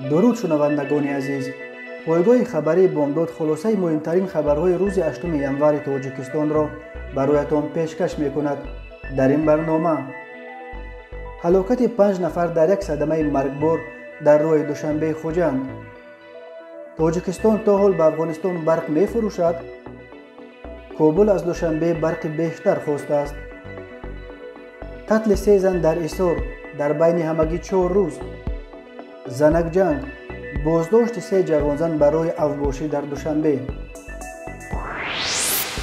درود شنوندگان عزیز، پایگاه خبری بامداد خلاصه مهمترین خبرهای روز 8 ینور تاجیکستان را برایتان پیشکش میکند. در این برنامه هلاکت 5 نفر در یک صدمه مرگبار در راه دوشنبه خوجند. تاجیکستان تا حال به افغانستان برق میفروشد. کابل از دوشنبه برق بیشتر خواسته است. قتل 3 زن در ایسار در بین همگی 4 روز. زنک جنگ، بازداشت 3 جوانزن برای اوباشی در دوشنبه.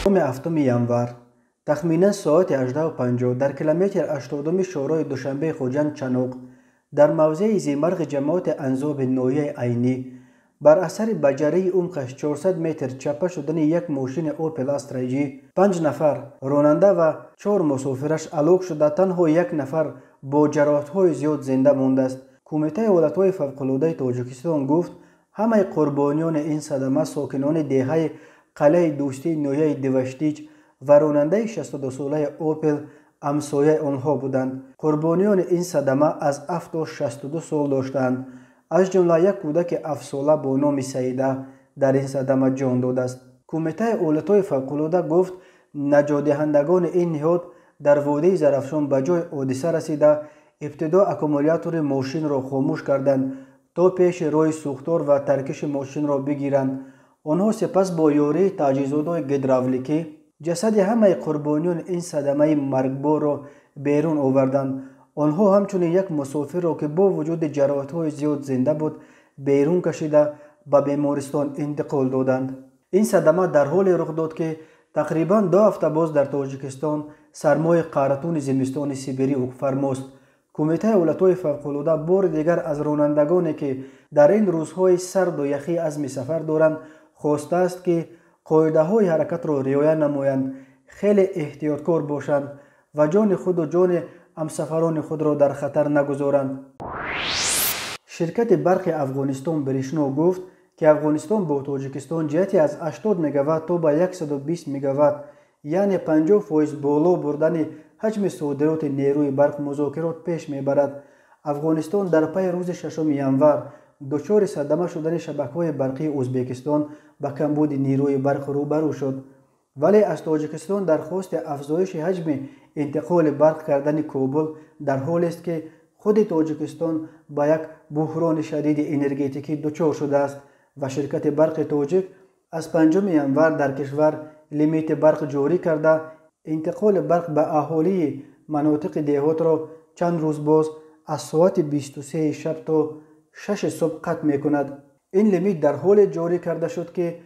7 ینور تخمینا ساعت 18:50 در کیلومتر 80 شورای دوشنبه خوجند چنوق در موضع زیمرغ جماعت انزاب نویه عینی بر اثر بجری عمقش 400 متر چپه شدن یک ماشین اوپل استرایجی 5 نفر راننده و 4 مسافرش هلاک شده، تنها 1 نفر با جراحت‌های زیاد زنده مانده است. کمیته حالت‌های فوق‌العاده تاجیکستان گفت همه قربانیان این صدمه ساکنان دهه قلعه دوستی نویه دوشتیچ و راننده 62 ساله اوپل همسایه آنها بودند. قربانیان این صدمه از 7 تا 62 سال داشتند، از جمله یک کودک 7 ساله با نام سعیده در این صدمه جان داده است. کمیته حالت‌های فوق‌العاده گفت نجات دهندگان این نهاد در وادی زرافشان به جای حادثه رسیده ابتدا اکومولاتور ماشین را خاموش کردند تا پیش روی سوختار و ترکش ماشین را بگیرند. آنها سپس با یاری تجهیزات گیدراولیکی جسد همه قربانیان این صدمه مرگبار را بیرون آوردند. آنها همچنین یک مسافر را که با وجود جراحت‌های زیاد زنده بود بیرون کشیده به بیمارستان انتقال دادند. این صدمه در حال رخ داد که تقریباً 2 هفته باز در تاجیکستان سرمای قارتون زمستان سیبری حکم فرماست. کمیته حالت‌های فوق‌العاده بار دیگر از رانندگانی که در این روزهای سرد و یخی عزم سفر دارند خواسته است که قاعده‌های حرکت را رعایت نمایند، خیلی احتیاطکار باشند و جان خود و جان همسفران خود را در خطر نگذارند. شرکت برق افغانستان برشنو گفت که افغانستان با تاجیکستان جهتی از 80 مگاوات تا به 120 مگاوات یعنی 50% بالا بردن حجم صادرات نیروی برق مذاکرات پیش میبرد. افغانستان در پی روز 6 ینور دچار صدمه شدن شبکه‌های برقی ازبکستان به کمبود نیروی برق روبرو شد، ولی از تاجیکستان درخواست افزایش حجم انتقال برق کردن کابل در حالی است که خود تاجیکستان با یک بحران شدید انرژتیکی دچار شده است و شرکت برق تاجیک از 5 ینور در کشور لیمیت برق جاری کرده انتقال برق به اهالی مناطق دهات را چند روز باز از ساعت 23 شب تا 6 صبح قطع می کند. این لیمیت در حال جاری کرده شد که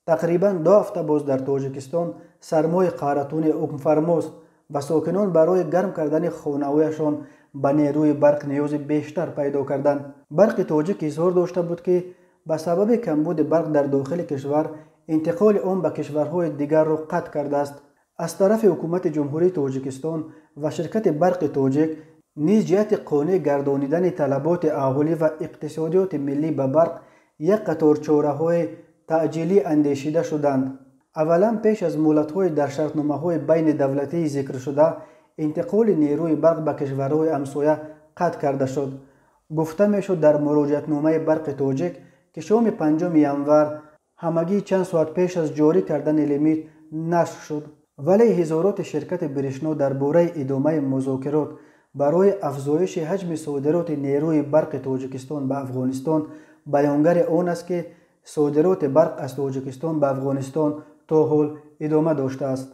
تقریباً 2 هفته باز در تاجیکستان سرمای قارتون حکم فرماست و ساکنان برای گرم کردن خانه‌هایشان به نیروی برق نیاز بیشتر پیدا کردند. برق تاجیک اظهار داشته بود که به سبب کمبود برق در داخل کشور انتقال آن به کشورهای دیگر را قطع کرده است. از طرف حکومت جمهوری تاجیکستان و شرکت برق تاجیک نیز جهت قانع گردانیدن طلبات اهالی و اقتصادیات ملی به برق یک قطار چاره‌های تعجیلی اندیشیده شدند. اولا پیش از مهلت‌های در شرطنامه‌های بین دولتی ذکر شده انتقال نیروی برق به کشورهای همسایه قطع کرده شد. گفته میشد در مراجعتنامه برق تاجیک که شام 5 ینور همگی چند ساعت پیش از جاری کردن لیمیت نشر شد، ولی هزارات شرکت برشنو درباره ادامه مذاکرات برای افزایش حجم صادرات نیروی برق تاجیکستان به افغانستان بیانگر آن است که صادرات برق از تاجیکستان به افغانستان تا حال ادامه داشته است.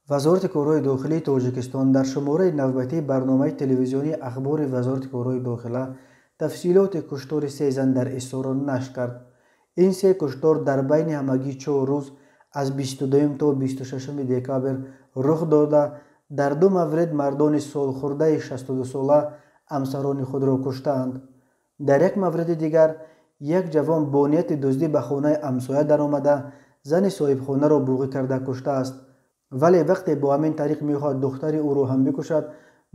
وزارت کارهای داخلی تاجیکستان در شماره نوبتی برنامه تلویزیونی اخبار وزارت کارهای داخله تفصیلات کشتار 3 زن در ایسار را نشر کرد. این 3 کشتار در بین همگی 4 روز از 22 تا 26 دکامبر رخ داده. در 2 مورد مردان سالخورده 62 ساله همسران خود را کشتند. در یک مورد دیگر یک جوان با نیت دزدی به خانه همسایه در آمده زن صاحب خانه را بوغی کرده کشته است، ولی وقتی با همین طریق میخواد دختر او را هم بکشد،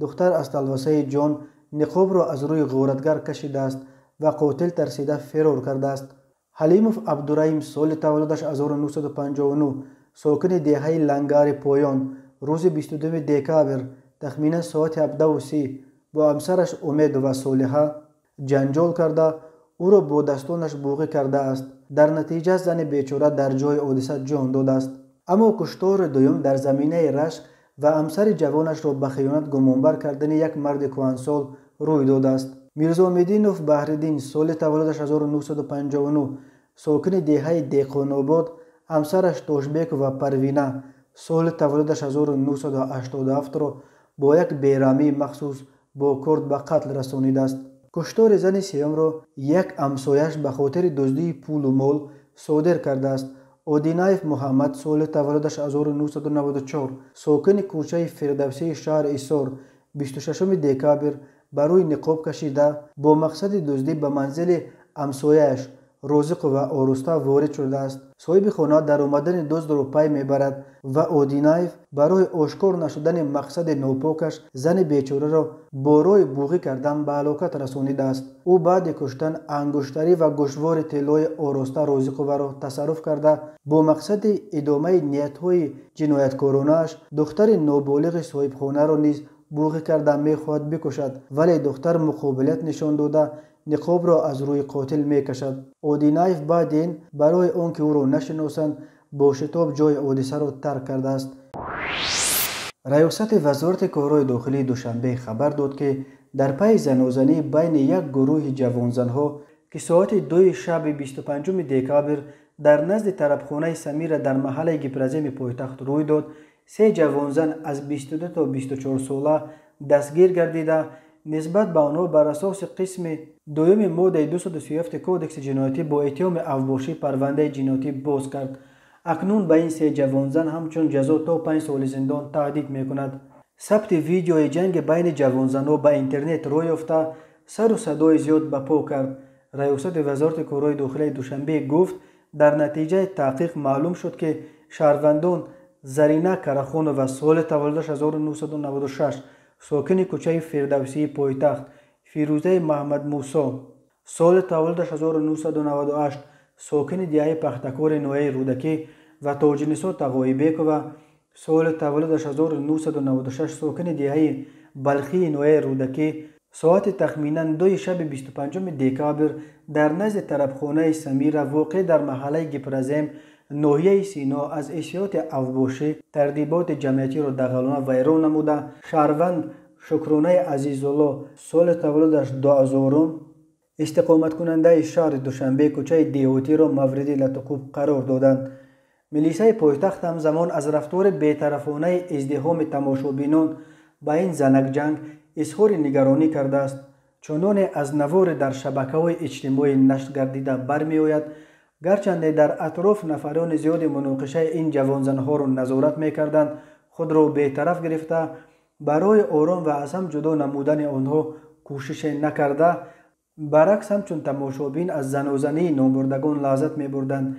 دختر از تلوسه جان نقاب را از روی غارتگر کشیده است و قاتل ترسیده فرار کرده است. حلیموف عبدالرحیم سال تولدش 1959 ساکن دهه لنگر پایان روز 22 دکامبر تخمینا ساعت 17:30 با همسرش امید و صالحه جنجال کرده او را با دستانش بوغی کرده است. در نتیجه زن بیچاره در جای حادثه جان داده است. اما کشتار دوم در زمینه رشک و همسر جوانش را به خیانت گمانبر کردن یک مرد کهنسال روی داده است. میرزا امیدینوف بحرالدین سال تولدش 1959 ساکن دهه دهقان‌آباد، همسرش تاشبک و پروینه سال تولدش 1987 را با یک بیرحمی مخصوص با کرد به قتل رسانیده است. کشتار زن سیام را یک همسایش به خاطر دزدی پول و مال صادر کرده است. اودینایف محمد سال تولدش 1994 ساکن کوچه فردوسی شهر ایسار 26 دکبر برای نقاب کشیده با مقصد دزدی به منزل همسایه‌اش رازق و آراسته وارد شده است. صاحب خانه در آمدن دزد را پی میبرد و اودینایف برای آشکار نشدن مقصد ناپاکش زن بیچاره را با رای بوغی کردن به هلاکت رسانیده است. او بعد کشتن انگشتری و گوشوار طلای آراسته رازق را تصرف کرده با مقصد ادامه نیت‌های جنایتکارانه‌اش دختر نابالغ صاحب خانه را نیز بوغی کرده میخواهد بکشد، ولی دختر مقابلت نشان داده نقاب را از روی قاتل میکشد. اودینایف بعد این برای آنکه او را نشناسند با شتاب جای حادثه را ترک کرده است. ریاست وزارت کارهای داخلی دوشنبه خبر داد که در پی زناشویی بین یک گروه جوانزنها که ساعت 2 شب 25 دکبر در نزد طربخانه سمیر در محله گپرزیم پایتخت روی داد، 3 جوانزن از 22 تا 24 ساله دستگیر گردیده نسبت به آنها بر اساس قسم دوم ماده 237 کودکس جنایتی با اتهام اوباشی پرونده جنایتی باز کرد. اکنون به این 3 جوانزن همچون جزا تا 5 سال زندان تهدید میکند. ثبت ویدیوی جنگ بین جوانزنها به اینترنت روی یافته سر و صدای زیاد به پا کرد. ریاست وزارت کارهای داخلی دوشنبه گفت در نتیجه تحقیق معلوم شد که شهروندان زرینه کرخان و سال تولدش 1996 ساکن کوچه فردوسی پایتخت، فیروزه محمد موسی سال تولدش 1998 ساکن دیه پختکار نوعی رودکی و تاجنسا تقایبک و سال تولدش 1996 ساکن دیه بلخی نوعی رودکی ساعت تخمینا 2 شب 25 دکبر در نزد طربخانه سمیر واقع در محله گپرزیم ناحیه سینا از اشیاء اوباشی تردیبات جمعیتی را دغلانه ویران نموده شهروند شکرانه عزیزالله سال تولدش 2000 استقامت کننده شهر دوشنبه کوچه دیهاتی را مورد لطکوب قرار دادند. ملیسه پایتخت همزمان از رفتار بی‌طرفانه ازدحام تماشابینان با این زنک جنگ اظهار نگرانی کرده است، چنان از نوار در شبکه‌های اجتماعی نشر گردیده برمی آید گرچند در اطراف نفران زیاد مناقشه این جوانزنها را نظارت می‌کردند، خود را بی‌طرف گرفته برای آرام و از هم جدا نمودن آنها کوشش نکرده، برعکس همچون تماشابین از زناشویی نامبردگان لذت می‌بردند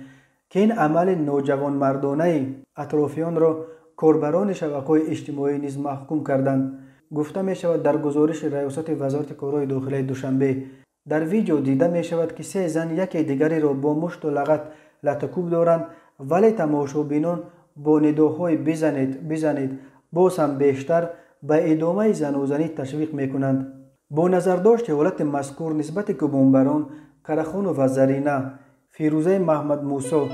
که این عمل نوجوان مردانه اطرافیان را کاربران شبکه‌های اجتماعی نیز محکوم کردند. گفته می شود در گزارش ریاست وزارت کارهای داخلی دوشنبه در ویدیو دیده می شود که 3 زن یکی دیگری را با مشت و لغت لطکوب دارند، ولی تماشابینان با نداهای بزنید باز هم بیشتر به ادامه زناشویی تشویق می کنند. با نظرداشت حالت مذکور نسبت گمانبران کرخان و زرینه، فیروزه محمد موسی،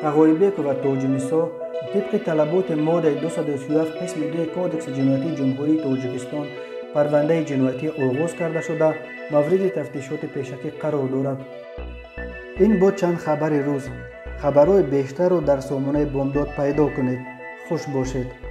تقایبک و تاجنسا طبق طلبات ماده 237 قسم 2 کودکس جنایتی جمهوری تاجیکستان پرونده جنایتی آغاز کرده شده مورد تفتیشات پیشکی قرار دارد. این بود چند خبر روز. خبرهای بیشتر رو در سامانه بامداد پیدا کنید. خوش باشید.